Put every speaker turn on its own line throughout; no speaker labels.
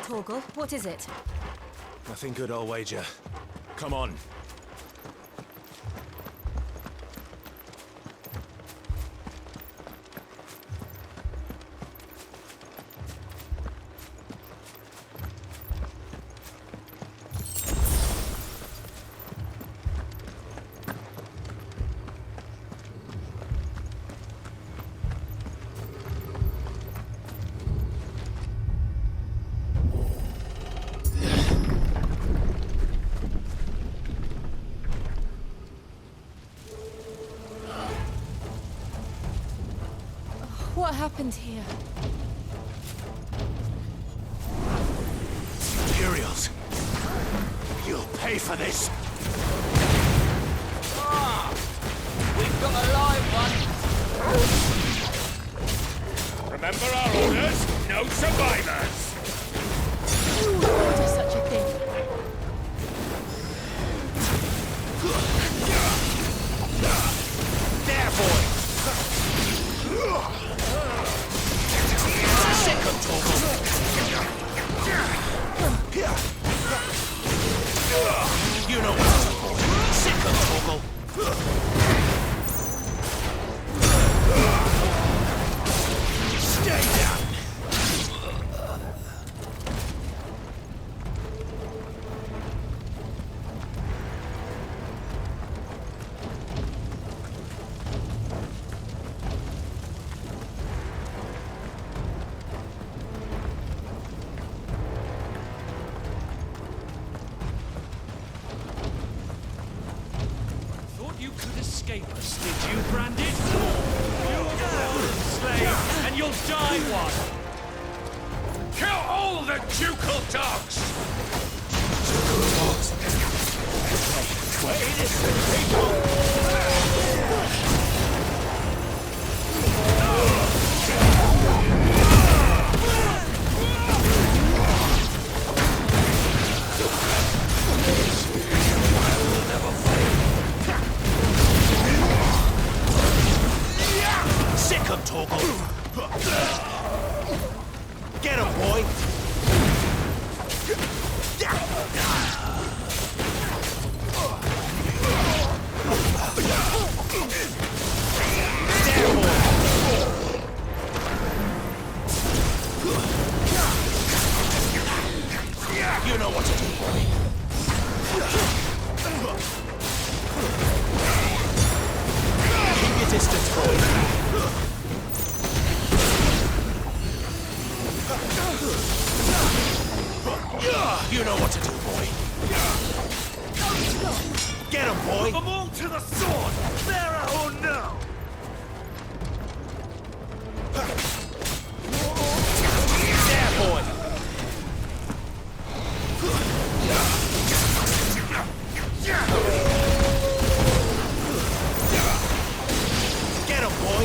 Torgal, what is it?
Nothing good, I'll wager. Come on.
What happened here?
Imperials! You'll pay for this!
Ah! We've got a live one!
Remember our orders? No survivors!
Who would order such a thing?
There, boy! Sick of Torgal! You know what to do, boy. Sick of Torgal! Stay down!
You could escape us, did you, Branded? You're a slave, and you'll die one!
Kill all the ducal dogs! Ducal dogs? Hey, innocent people! Sick of Torgal! Get him, boy! There, boy! You know what to do, boy. Keep your distance, boy. You know what to do, boy. Get him, boy!
Them all to the sword! Bearer or no!
There, boy! Get him, boy!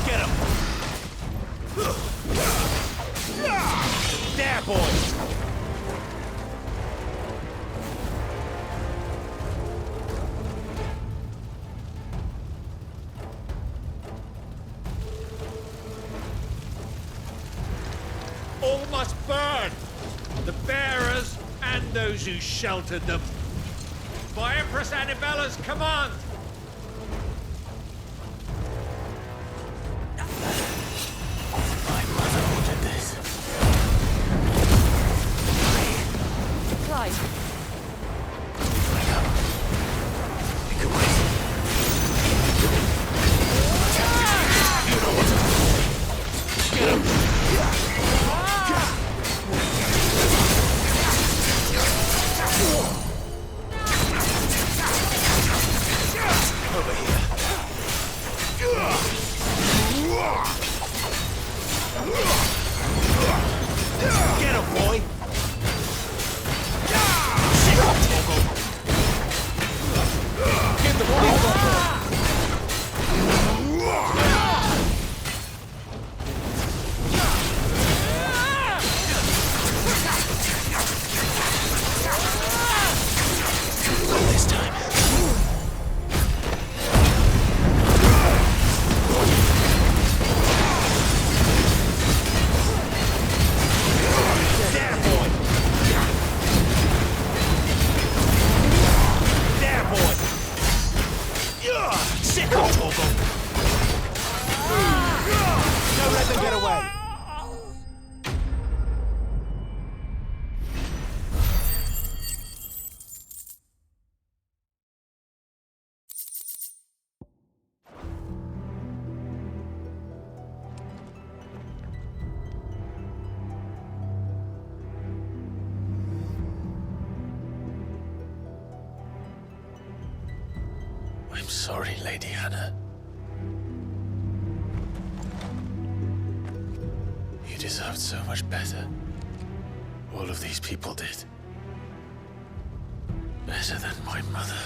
Get him! There, boy!
All must burn! The bearers and those who sheltered them. By Empress Annibella's command!
My mother ordered this.
Clyde,
Wake up. Pick a way. You know what to do. Get him! Over here. Get him, boy! Sick of Torgal! Give the boy a sorry, Lady Hannah. You deserved so much better. All of these people did. Better than my mother.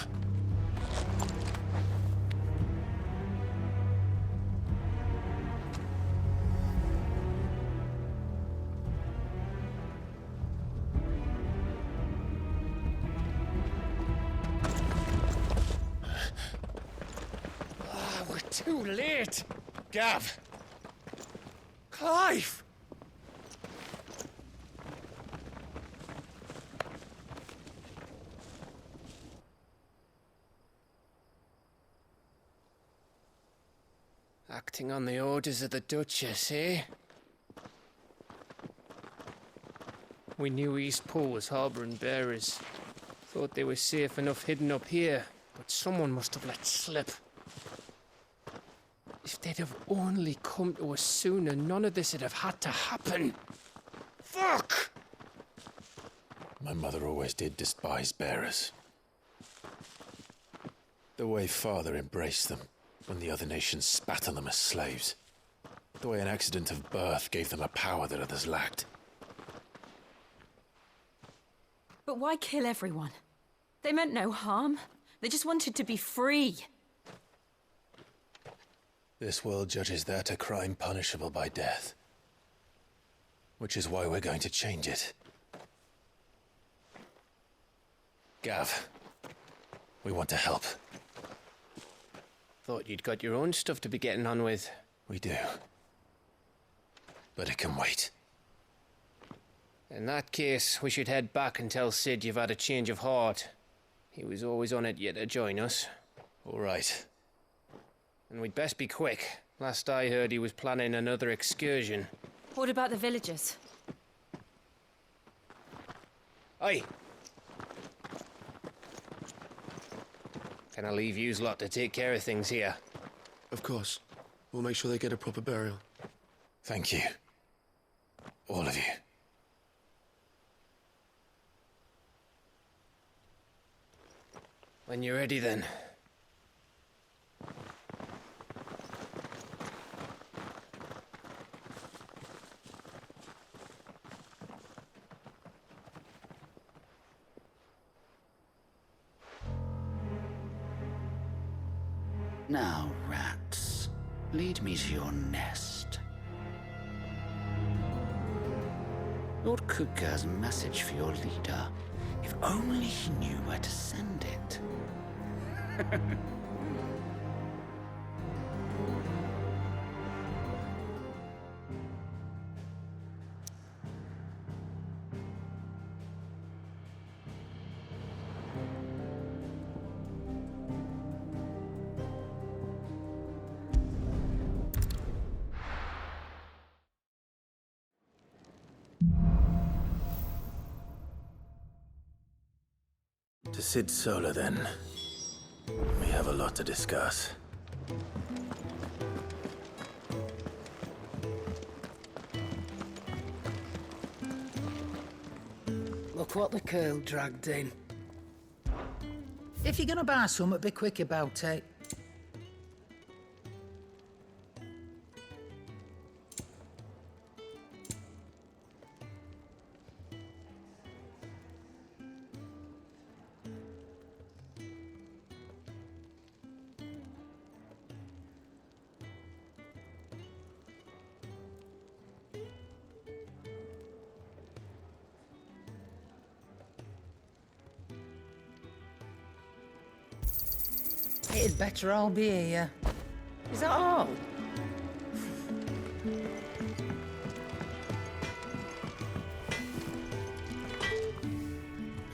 We're too late. Gav. Clive.
Acting on the orders of the Duchess, eh? We knew Eastpool was harbouring bearers. Thought they were safe enough hidden up here, but someone must have let slip. If they'd have only come to us sooner, none of this would have had to happen. Fuck!
My mother always did despise bearers. The way Father embraced them when the other nations spat on them as slaves. The way an accident of birth gave them a power that others lacked.
But why kill everyone? They meant no harm. They just wanted to be free.
This world judges that a crime punishable by death. Which is why we're going to change it. Gav, we want to help.
Thought you'd got your own stuff to be getting on with.
We do. But it can wait.
In that case, we should head back and tell Sid you've had a change of heart. He was always on it yet to join us.
All right.
And we'd best be quick. Last I heard, he was planning another excursion.
What about the villagers?
Aye. Can I leave yous lot to take care of things here?
Of course. We'll make sure they get a proper burial.
Thank you. All of you.
When you're ready, then.
Now, rats, lead me to your nest. Lord Kutga's message for your leader. If only he knew where to send it.
To Sid Solar, then. We have a lot to discuss.
Look what the curl dragged in.
If you're gonna buy something, be quick about it. It'd better all be here. Is that all?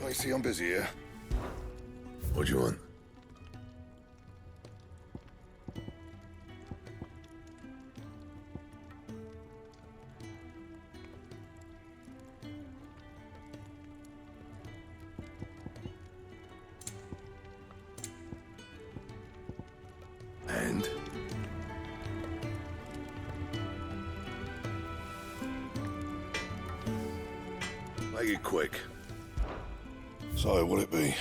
I see I'm busy here. What do you want? And? Make it quick. So, what'll it be?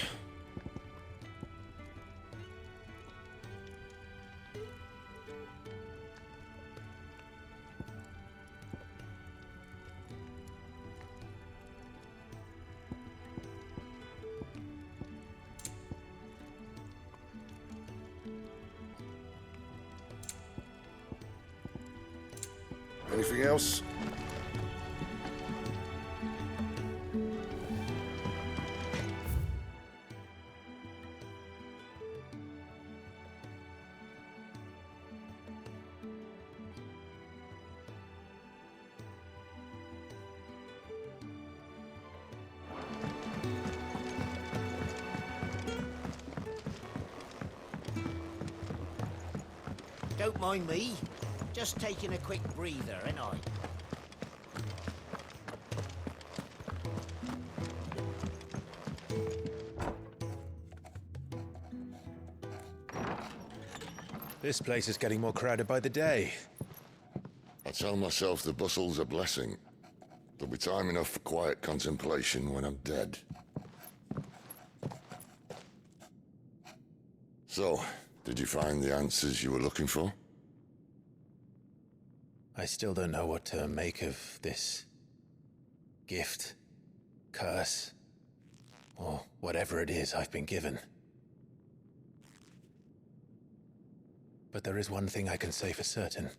Anything else?
Don't mind me. Just taking a quick breather, ain't I?
This place is getting more crowded by the day.
I tell myself the bustle's a blessing. There'll be time enough for quiet contemplation when I'm dead. So, did you find the answers you were looking for?
I still don't know what to make of this gift, curse, or whatever it is I've been given. But there is one thing I can say for certain.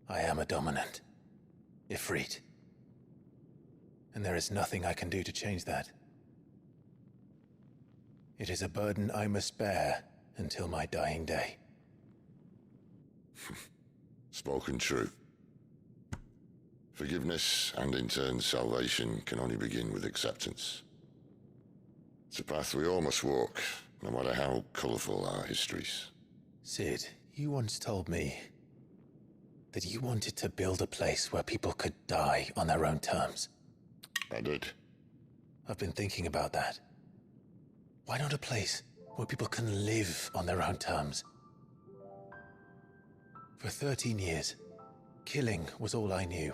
I am a dominant, Ifrit. And there is nothing I can do to change that. It is a burden I must bear until my dying day.
Spoken true. Forgiveness and in turn salvation can only begin with acceptance. It's a path we all must walk, no matter how colourful our histories.
Sid, you once told me that you wanted to build a place where people could die on their own terms.
I did.
I've been thinking about that. Why not a place where people can live on their own terms? For 13 years, killing was all I knew.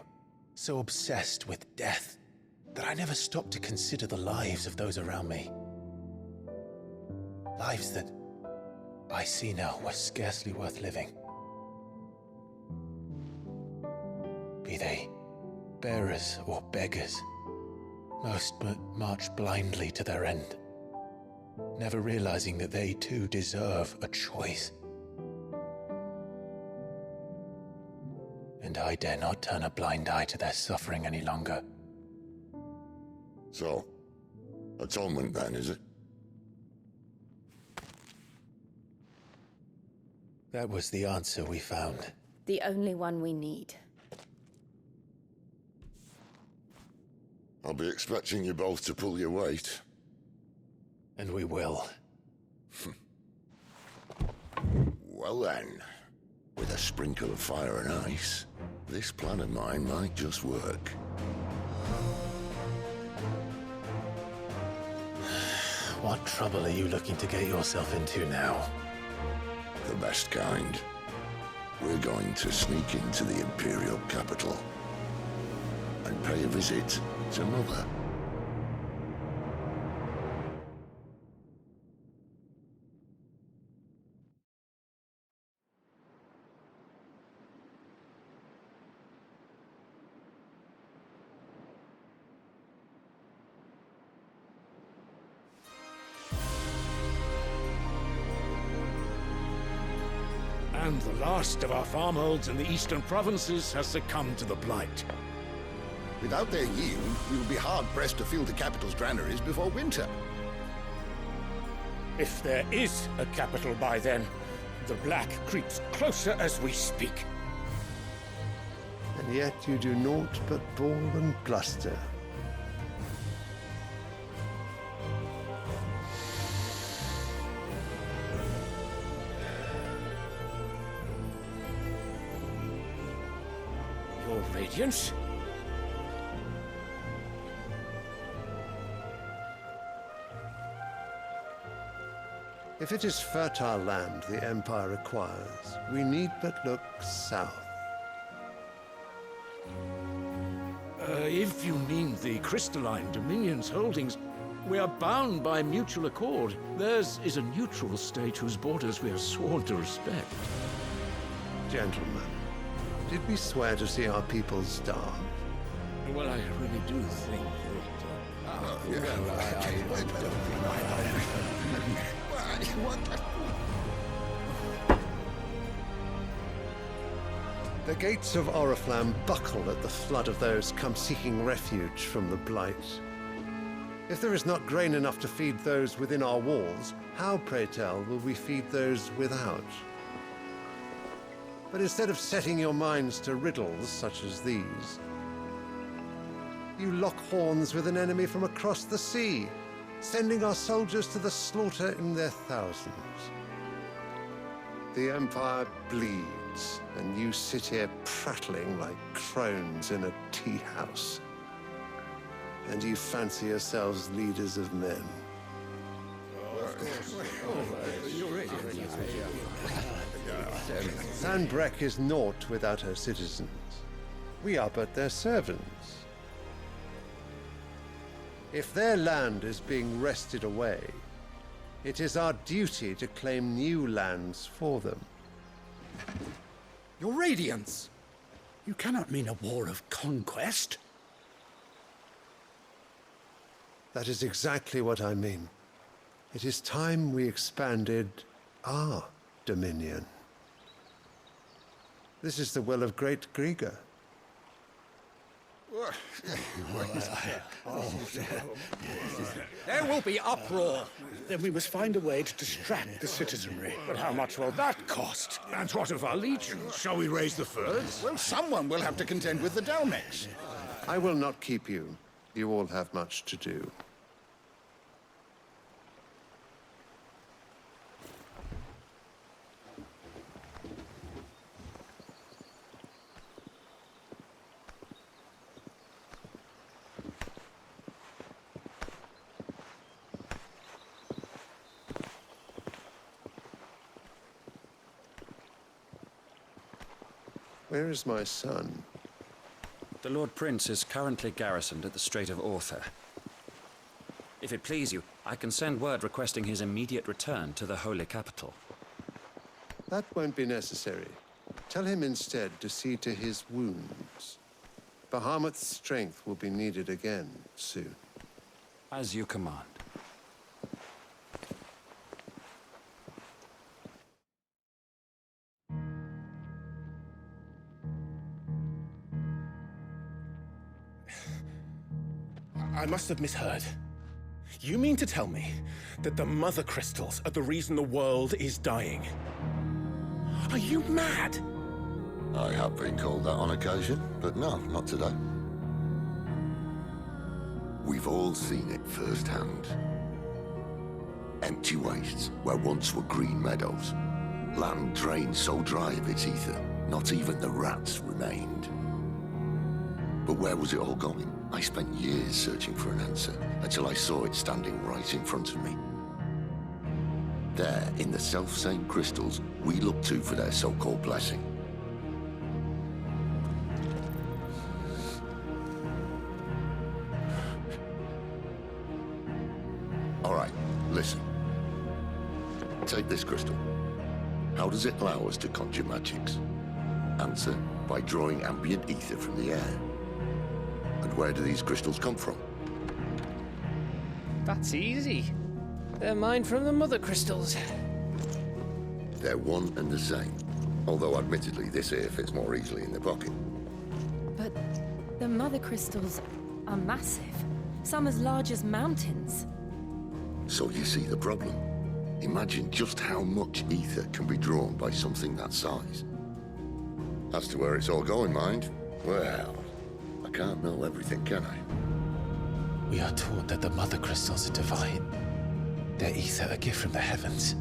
So obsessed with death that I never stopped to consider the lives of those around me. Lives that I see now were scarcely worth living. Be they bearers or beggars, most march blindly to their end, never realizing that they too deserve a choice. And I dare not turn a blind eye to their suffering any longer.
So, atonement then, is it?
That was the answer we found.
The only one we need.
I'll be expecting you both to pull your weight.
And we will.
Well then, with a sprinkle of fire and ice, this plan of mine might just work.
What trouble are you looking to get yourself into now?
The best kind. We're going to sneak into the Imperial capital and pay a visit to Mother.
And the last of our farmholds in the eastern provinces has succumbed to the blight.
Without their yield, we will be hard-pressed to fill the capital's granaries before winter.
If there is a capital by then, the black creeps closer as we speak.
And yet you do naught but bawl and bluster.
Your Radiance?
If it is fertile land the Empire requires, we need but look south.
If you mean the Crystalline Dominion's holdings, we are bound by mutual accord. Theirs is a neutral state whose borders we are sworn to respect.
Gentlemen, did we swear to see our people starve?
Well, I really do think that...
The gates of Oriflamme buckle at the flood of those come seeking refuge from the Blight. If there is not grain enough to feed those within our walls, how, pray tell, will we feed those without? But instead of setting your minds to riddles such as these, you lock horns with an enemy from across the sea, sending our soldiers to the slaughter in their thousands. The Empire bleeds, and you sit here prattling like crones in a tea house. And you fancy yourselves leaders of men. Sanbreque is naught without her citizens. We are but their servants. If their land is being wrested away, it is our duty to claim new lands for them.
Your Radiance! You cannot mean a war of conquest.
That is exactly what I mean. It is time we expanded our dominion. This is the will of great Grieger.
There will be uproar. Then we must find a way to distract the citizenry. But how much will that cost? And what of our legions?
Shall we raise the furs? Well, someone will have to contend with the Dalmex.
I will not keep you. You all have much to do. Where is my son?
The Lord Prince is currently garrisoned at the Strait of Arthur. If it please you, I can send word requesting his immediate return to the Holy Capital.
That won't be necessary. Tell him instead to see to his wounds. Bahamut's strength will be needed again soon.
As you command.
I must have misheard. You mean to tell me that the Mother Crystals are the reason the world is dying? Are you mad?
I have been called that on occasion, but no, not today. We've all seen it firsthand. Empty wastes where once were green meadows. Land drained so dry of its ether, not even the rats remained. But where was it all going? I spent years searching for an answer, until I saw it standing right in front of me. There, in the self-same crystals we look to for their so-called blessing. All right, listen. Take this crystal. How does it allow us to conjure magics? Answer, by drawing ambient ether from the air. And where do these crystals come from?
That's easy. They're mined from the Mother Crystals.
They're one and the same. Although admittedly this here fits more easily in the pocket.
But the Mother Crystals are massive. Some as large as mountains.
So you see the problem. Imagine just how much ether can be drawn by something that size. As to where it's all going, mind, well, I can't know everything, can I?
We are taught that the Mother Crystals are divine. Their ether a gift from the heavens.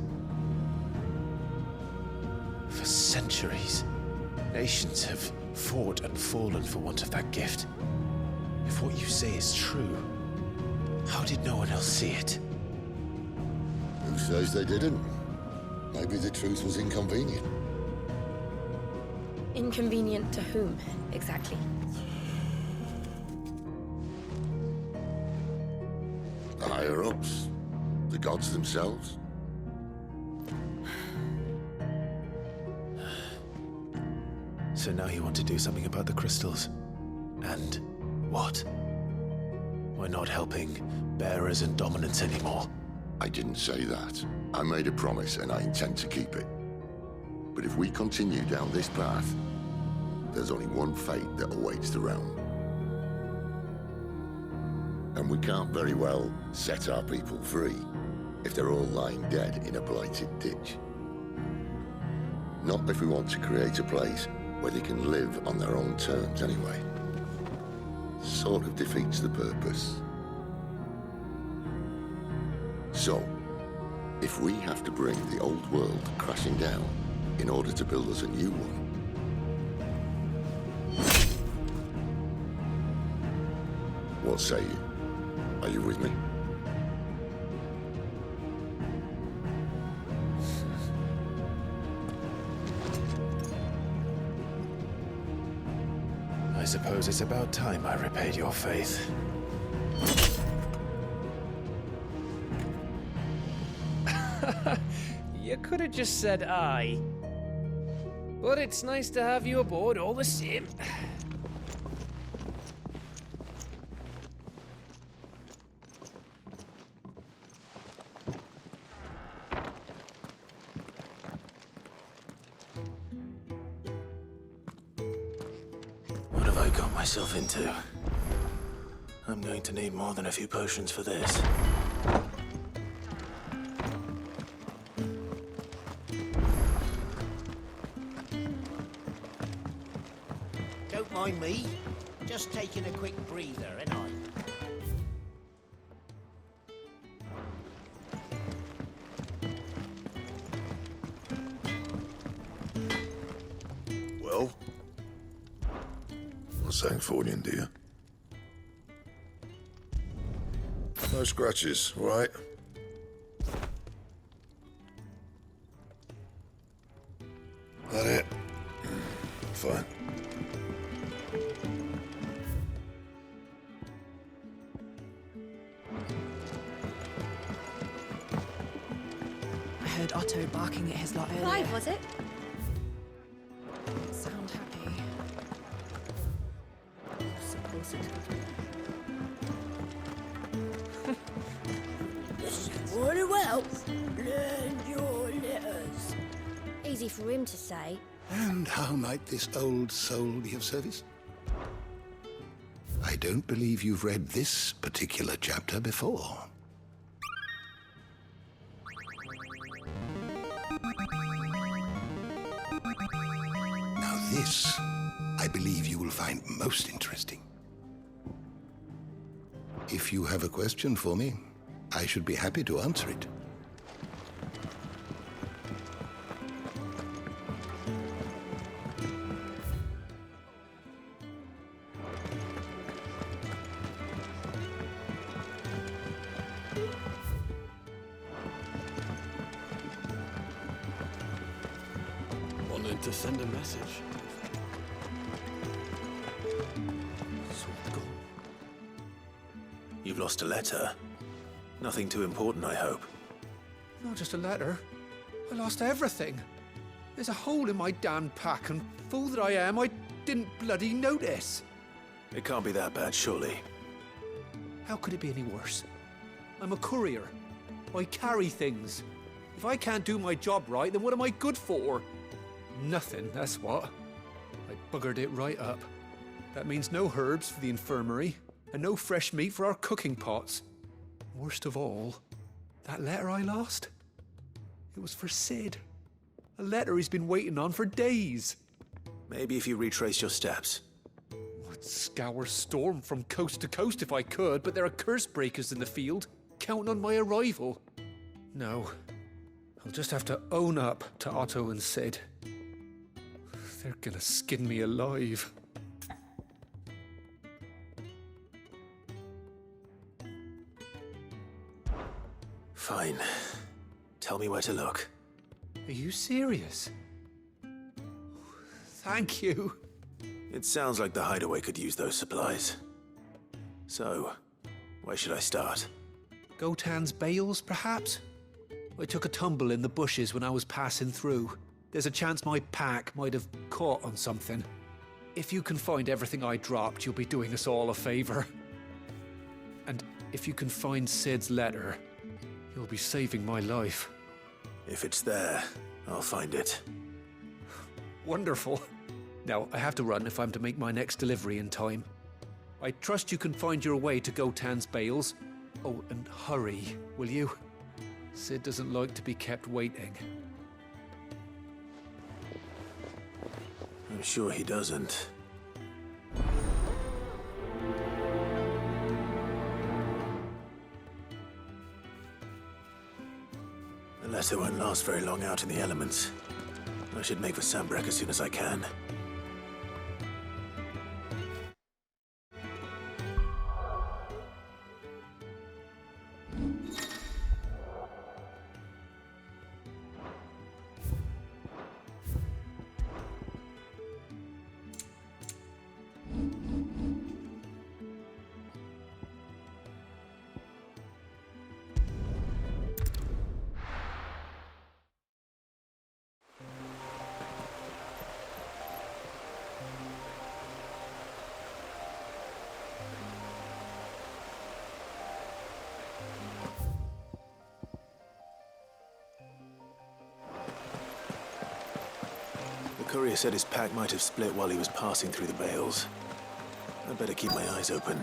For centuries, nations have fought and fallen for want of that gift. If what you say is true, how did no one else see it?
Who says they didn't? Maybe the truth was inconvenient.
Inconvenient to whom, exactly?
The higher-ups, the gods themselves.
So now you want to do something about the crystals? And what? We're not helping bearers and dominants anymore.
I didn't say that. I made a promise and I intend to keep it. But if we continue down this path, there's only one fate that awaits the realm. And we can't very well set our people free if they're all lying dead in a blighted ditch. Not if we want to create a place where they can live on their own terms anyway. Sort of defeats the purpose. So, if we have to bring the old world crashing down in order to build us a new one, what say you? Are you with me?
I suppose it's about time I repaid your faith.
You could have just said aye. But it's nice to have you aboard all the same.
What have I got myself into? I'm going to need more than a few potions for this.
Don't mind me. Just taking a quick breather, ain't I?
Well? What's saying for you, dear? No scratches, all right? That it? Fine.
I heard Otto barking at his lot earlier.
Clive, was it?
Sound happy.
Suppose it.
Very well. Learn your letters.
Easy for him to say.
And how might this old soul be of service? I don't believe you've read this particular chapter before. Now this, I believe you will find most interesting. If you have a question for me, I should be happy to answer it.
Wanted to send a message.
You've lost a letter. Nothing too important, I hope.
Not just a letter. I lost everything. There's a hole in my damn pack, and fool that I am, I didn't bloody notice.
It can't be that bad, surely.
How could it be any worse? I'm a courier. I carry things. If I can't do my job right, then what am I good for? Nothing, that's what. I buggered it right up. That means no herbs for the infirmary, and no fresh meat for our cooking pots. Worst of all, that letter I lost, it was for Sid. A letter he's been waiting on for days.
Maybe if you retrace your steps.
I'd scour Storm from coast to coast if I could, but there are curse breakers in the field, counting on my arrival. No, I'll just have to own up to Otto and Sid. They're gonna skin me alive.
Fine. Tell me where to look.
Are you serious? Thank you.
It sounds like the hideaway could use those supplies. So, where should I start?
Gotan's bales, perhaps? I took a tumble in the bushes when I was passing through. There's a chance my pack might have caught on something. If you can find everything I dropped, you'll be doing us all a favor. And if you can find Sid's letter, you'll be saving my
If it's there, I'll find it.
Wonderful. Now, I have to run if I'm to make my next delivery in time. I trust you can find your way to Gotan's bales. Oh, and hurry, will you? Sid doesn't like to be kept waiting.
I'm sure he doesn't. Unless it won't last very long out in the elements. I should make for Sambrek as soon as I can. The courier said his pack might have split while he was passing through the bales. I'd better keep my eyes open.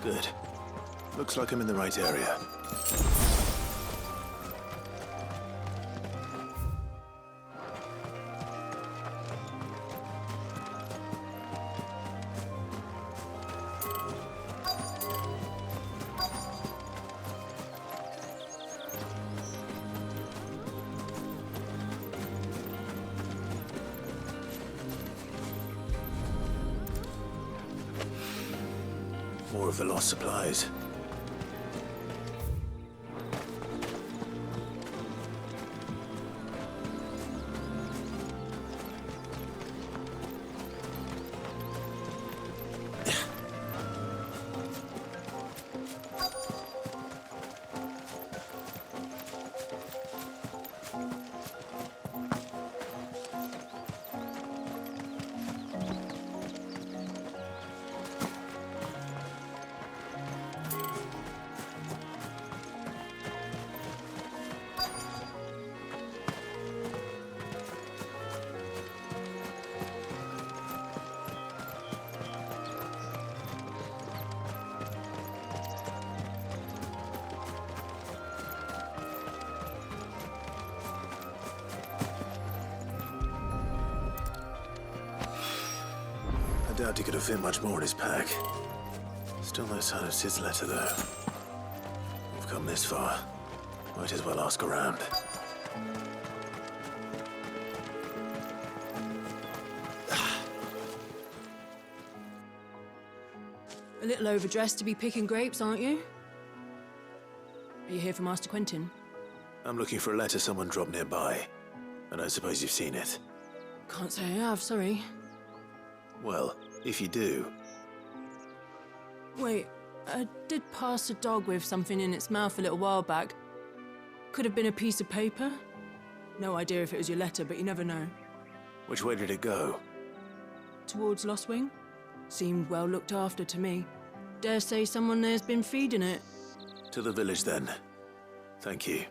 Good. Looks like I'm in the right area. More of the lost supplies. I doubt he could have fit much more in his pack. Still no sign of Sid's letter, though. We've come this far. Might as well ask around.
A little overdressed to be picking grapes, aren't you? Are you here for Master Quentin?
I'm looking for a letter someone dropped nearby. And I suppose you've seen it.
Can't say I have, sorry.
Well, if you do...
Wait, I did pass a dog with something in its mouth a little while back. Could have been a piece of paper. No idea if it was your letter, but you never know.
Which way did it go?
Towards Lost Wing? Seemed well looked after to me. Dare say someone there's been feeding it.
To the village, then. Thank you.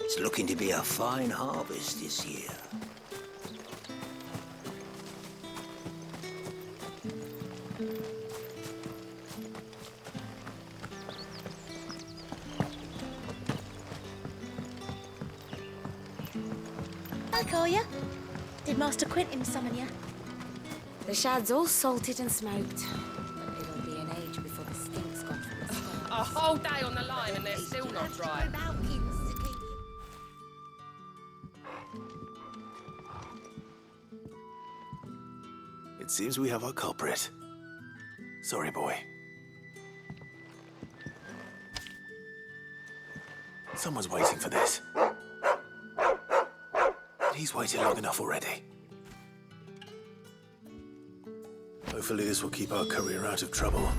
It's looking to be a fine harvest this year.
Hi, Collier. Did Master Quentin summon you?
The shad's all salted and smoked. But it'll be an age before the stink's gone from the sky.
A whole day on the line and they're still not dry.
It seems we have our culprit. Sorry, boy. Someone's waiting for this. He's waited long enough already. Hopefully this will keep our career out of trouble.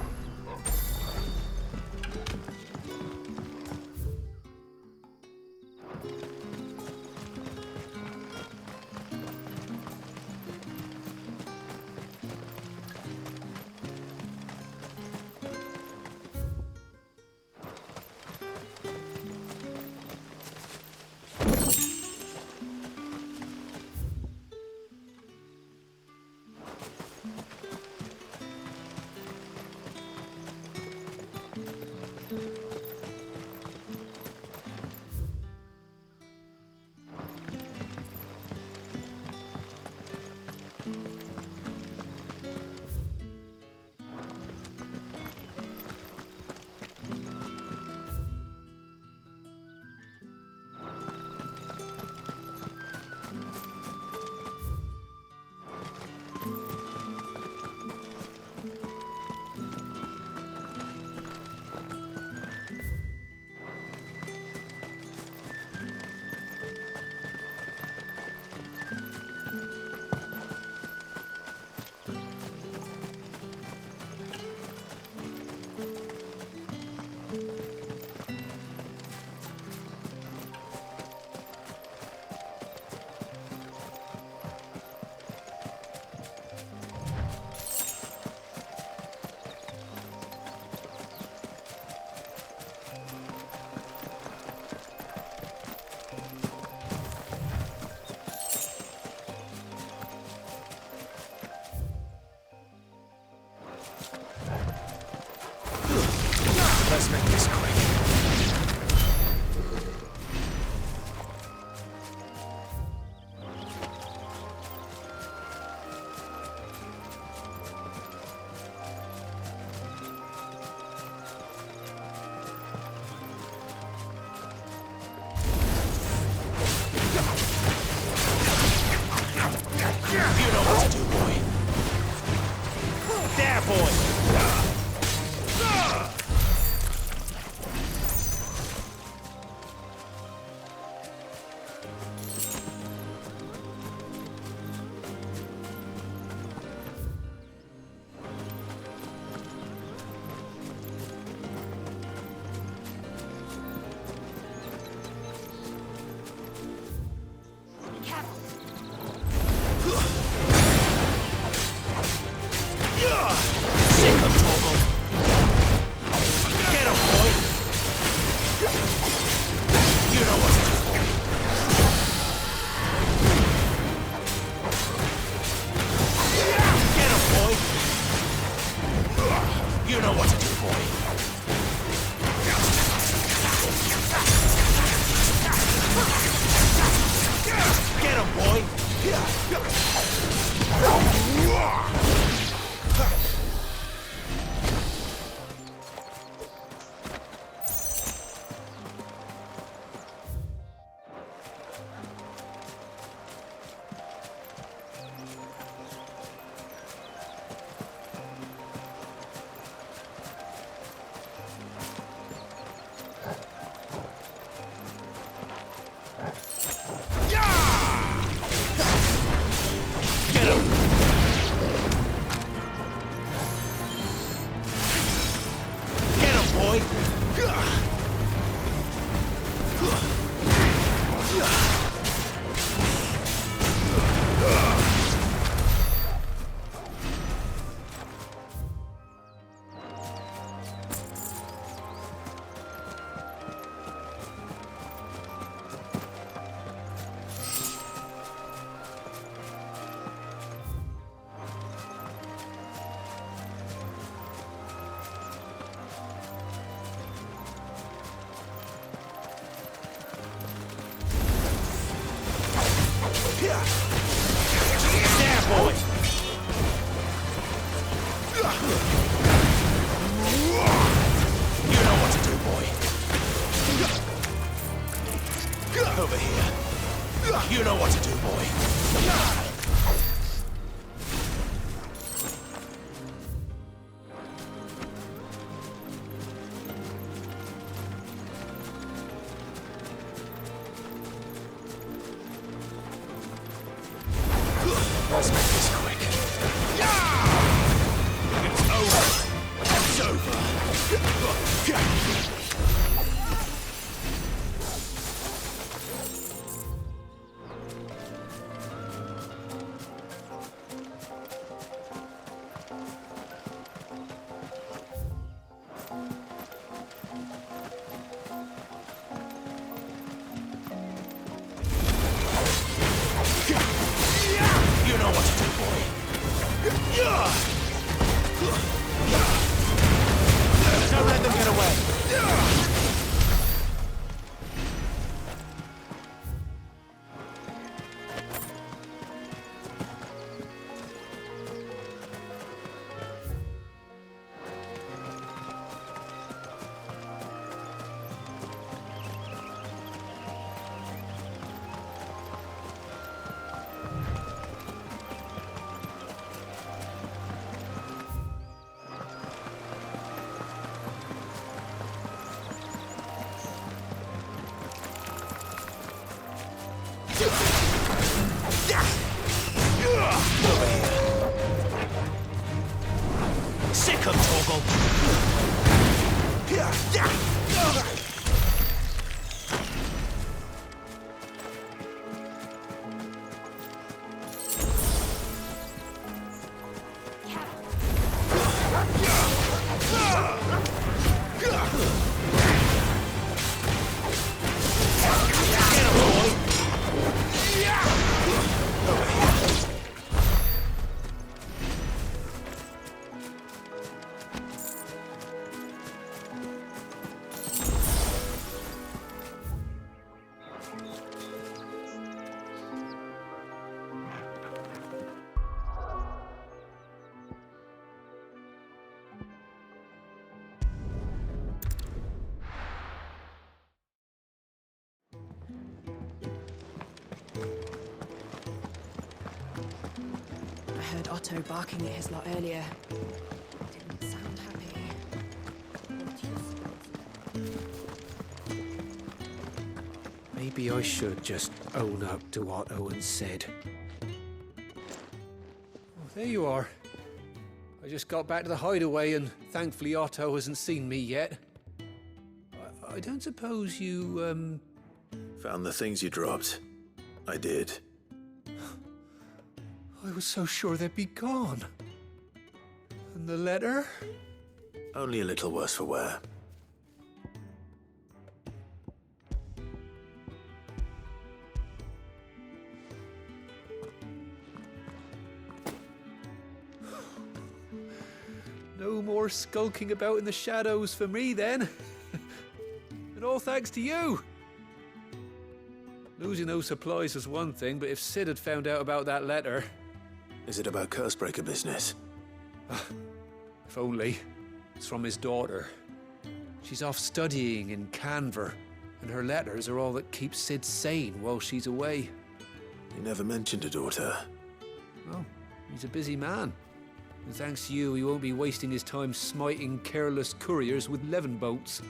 Let's make this quick.
You know what to do, boy. There, boy.
You know what to do, boy. Don't let them get away. Sick of Torgal.
I heard Otto barking at his lot earlier. Didn't sound happy.
Maybe I should just own up to what Owen said. Oh, there you are. I just got back to the hideaway and thankfully Otto hasn't seen me yet. I don't suppose you,
Found the things you dropped. I did.
I was so sure they'd be gone. And the letter?
Only a little worse for wear.
No more skulking about in the shadows for me, then. And all thanks to you. Losing those supplies was one thing, but if Sid had found out about that letter...
Is it about Cursebreaker business?
If only. It's from his daughter. She's off studying in Canver, and her letters are all that keeps Sid sane while she's away.
He never mentioned a daughter.
Well, he's a busy man. And thanks to you, he won't be wasting his time smiting careless couriers with levin boats.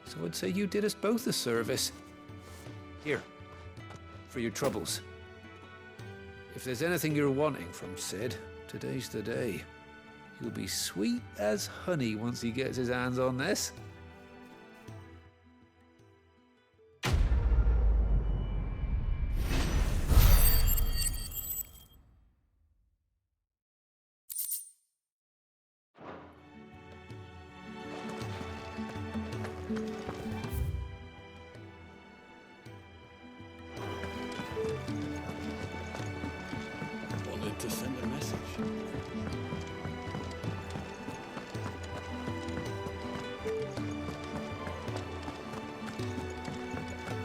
So I'd say you did us both a service. Here, for your troubles. If there's anything you're wanting from Sid, today's the day. He'll be sweet as honey once he gets his hands on this.
Wanted to send a message.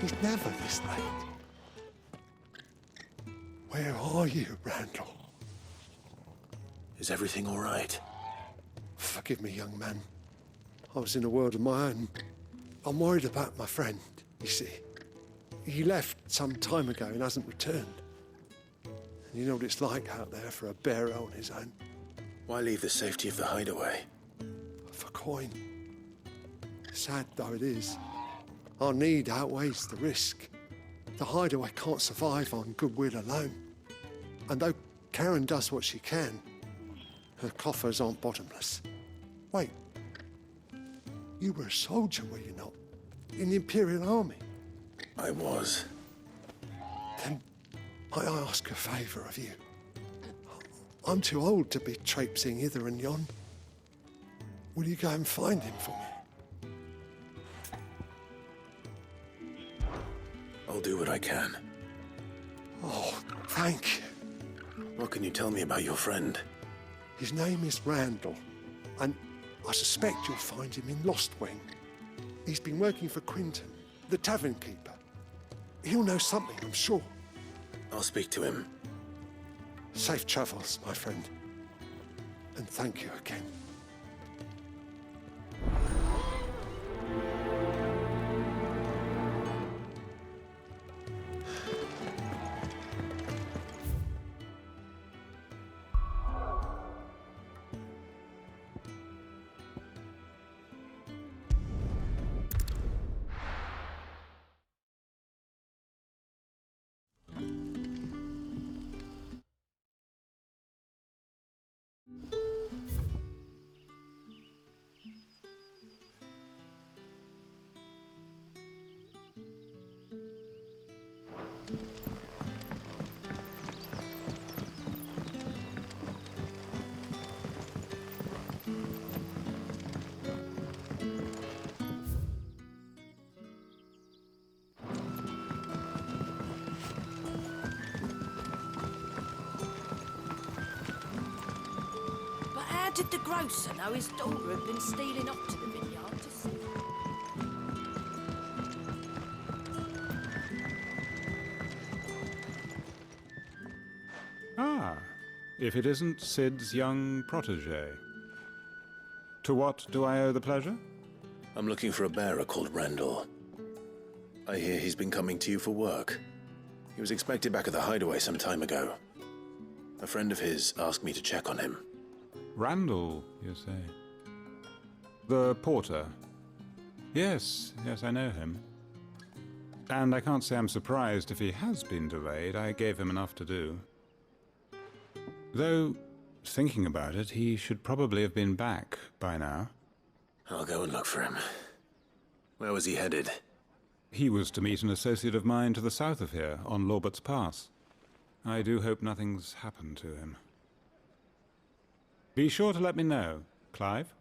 He's never this late. Where are you, Randall?
Is everything all right?
Forgive me, young man. I was in a world of my own. I'm worried about my friend, you see. He left some time ago and hasn't returned. And you know what it's like out there for a bearer on his own.
Why leave the safety of the hideaway?
For coin. Sad though it is, our need outweighs the risk. The hideaway can't survive on goodwill alone. And though Karen does what she can, her coffers aren't bottomless. Wait. You were a soldier, were you not? In the Imperial Army?
I was.
Then I ask a favour of you. I'm too old to be traipsing hither and yon. Will you go and find him for me?
I'll do what I can.
Oh, thank you.
What can you tell me about your friend?
His name is Randall, and I suspect you'll find him in Lost Wing. He's been working for Quinton, the tavern keeper. He'll know something, I'm sure.
I'll speak to him.
Safe travels, my friend. And thank you again.
How did the grocer know his daughter had been stealing off to the vineyard to see?
Ah, if it isn't Sid's young protege. To what do I owe the pleasure?
I'm looking for a bearer called Randall. I hear he's been coming to you for work. He was expected back at the hideaway some time ago. A friend of his asked me to check on him.
Randall, you say? The porter? Yes, I know him. And I can't say I'm surprised if he has been delayed. I gave him enough to do. Though, thinking about it, he should probably have been back by now.
I'll go and look for him. Where was he headed?
He was to meet an associate of mine to the south of here, on Lorbert's Pass. I do hope nothing's happened to him. Be sure to let me know, Clive.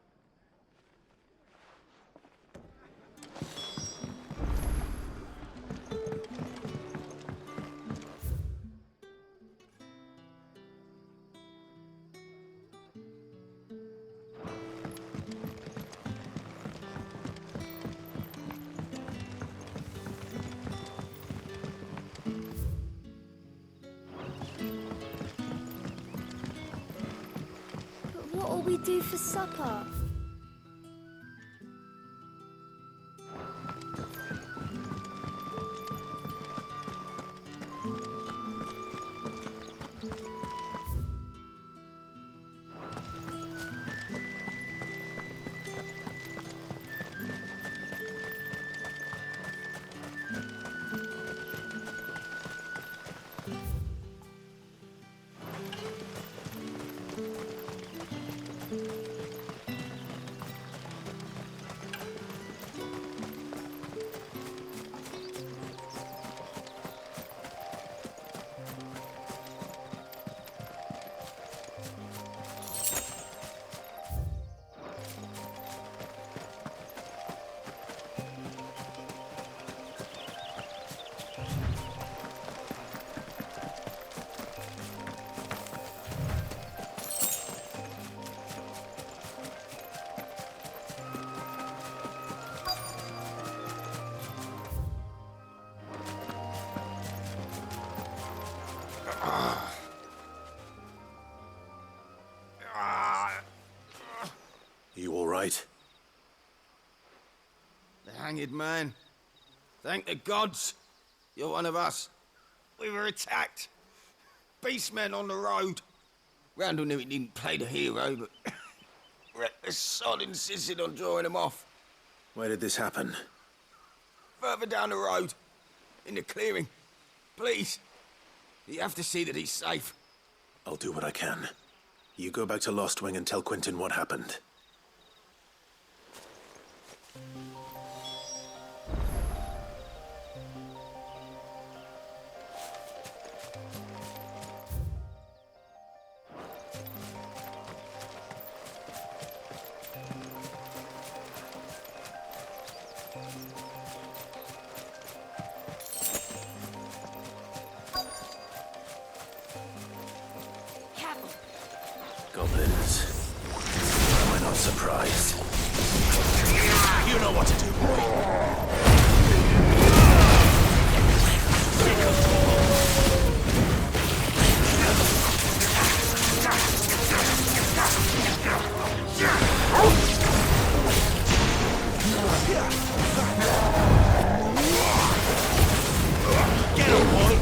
What'll we do for supper?
You all right?
The hanged man. Thank the gods. You're one of us. We were attacked. Beastmen on the road. Randall knew he didn't play the hero, but reckless sod insisted on drawing him off.
Where did this happen?
Further down the road. In the clearing. Please. You have to see that he's safe.
I'll do what I can. You go back to Lost Wing and tell Quinton what happened. Goblins. Am I not surprised? You know what to do, Get him, boy!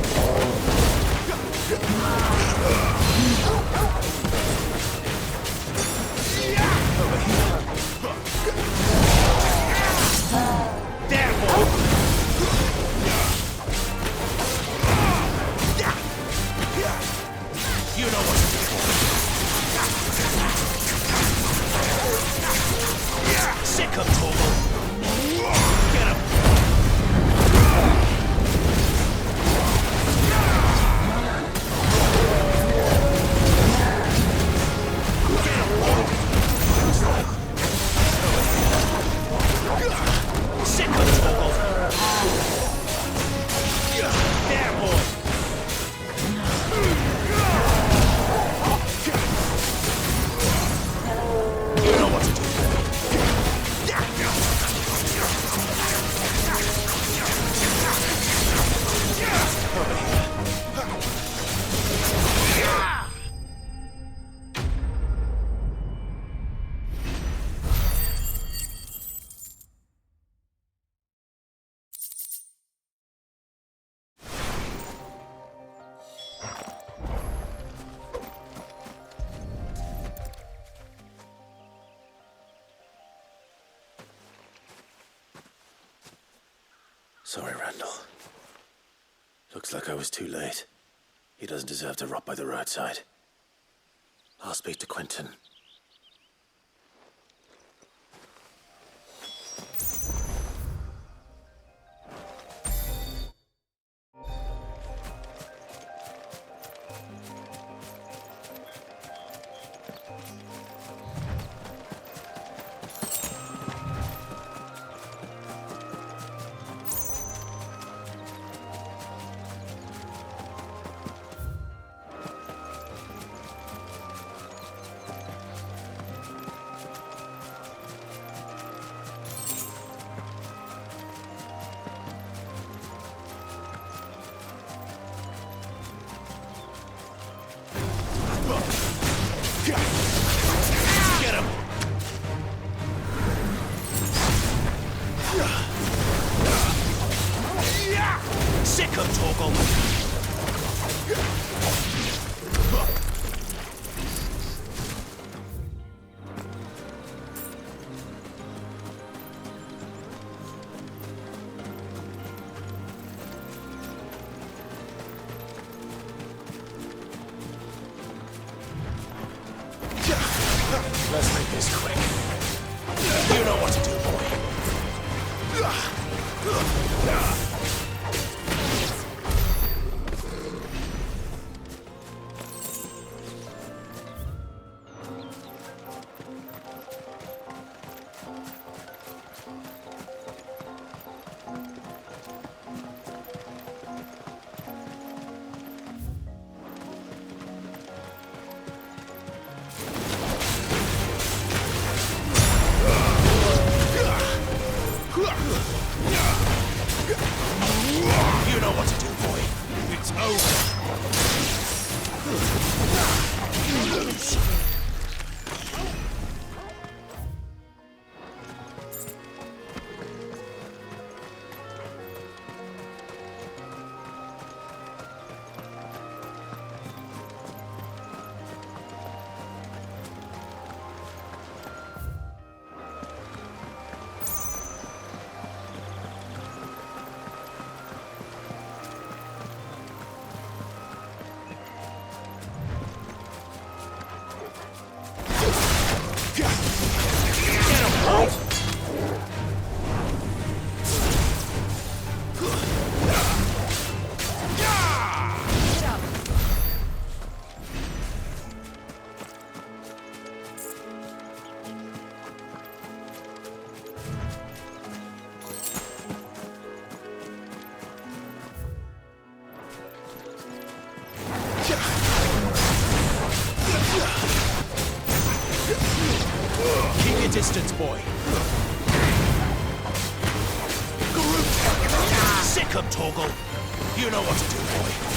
There, boy! You know what to do. Sick of Total. Get him! Sick of Total. There, boy! You know what to do. Sorry, Randall. Looks like I was too late. He doesn't deserve to rot by the roadside. I'll speak to Quentin. Get him! Sick of Torgal! Let's make this quick. You know what to do, boy.
your distance, boy. Sick 'em, Torgal. You know what to do, boy.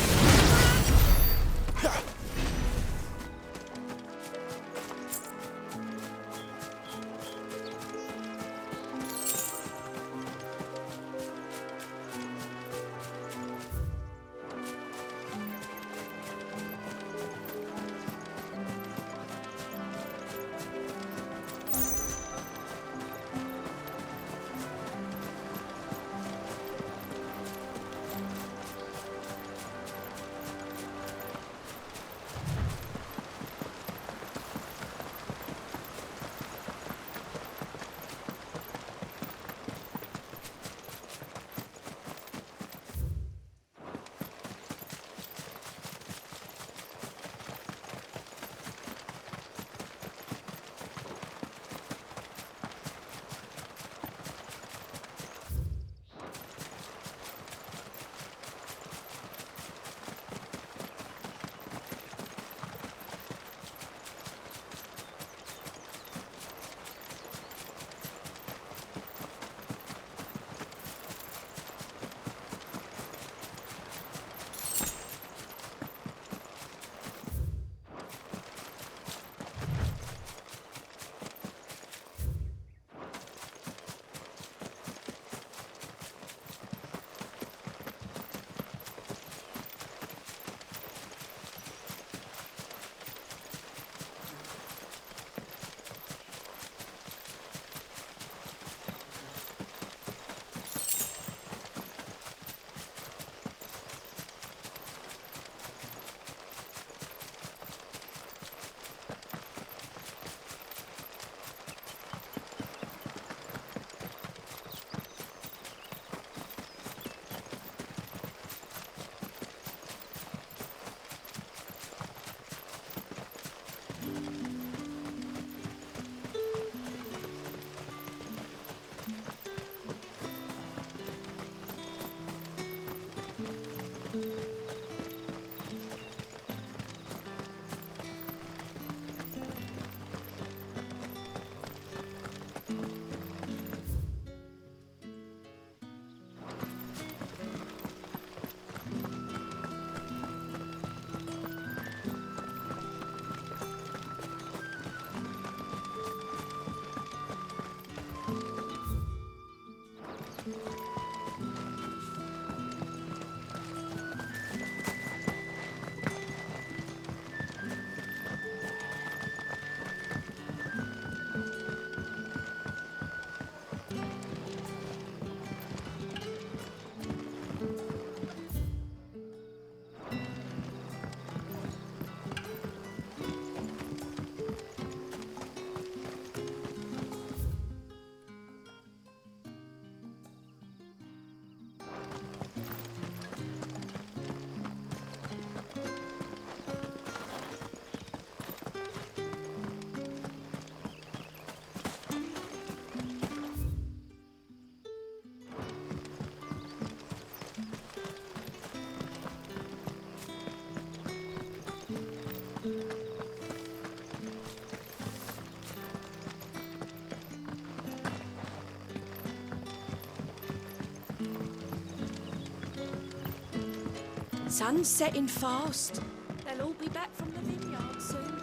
Sun's setting fast. They'll all be back from the vineyard soon.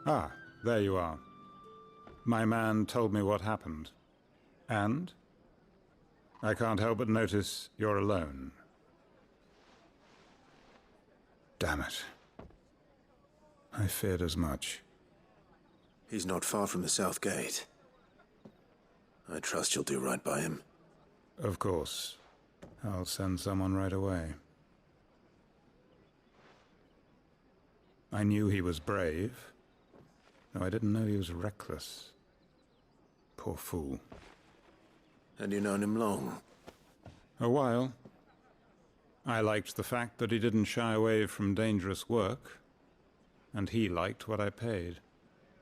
Ah, there you are. My man told me what happened. And? I can't help but notice you're alone. Damn it. I feared as much.
He's not far from the south gate. I trust you'll do right by him.
Of course. I'll send someone right away. I knew he was brave, though I didn't know he was reckless. Poor fool.
And you known him long?
A while. I liked the fact that he didn't shy away from dangerous work, and he liked what I paid.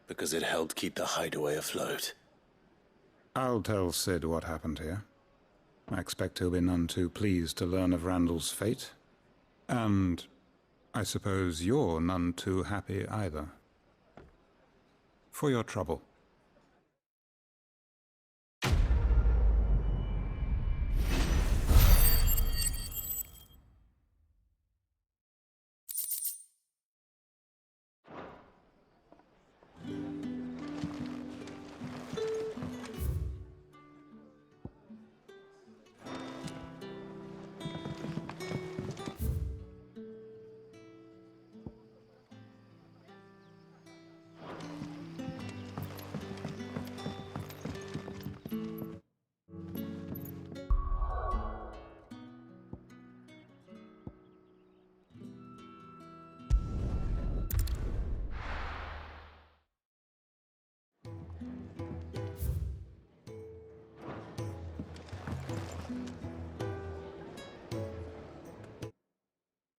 Because it helped keep the hideaway afloat.
I'll tell Sid what happened here. I expect he'll be none too pleased to learn of Randall's fate. And I suppose you're none too happy either. for your trouble.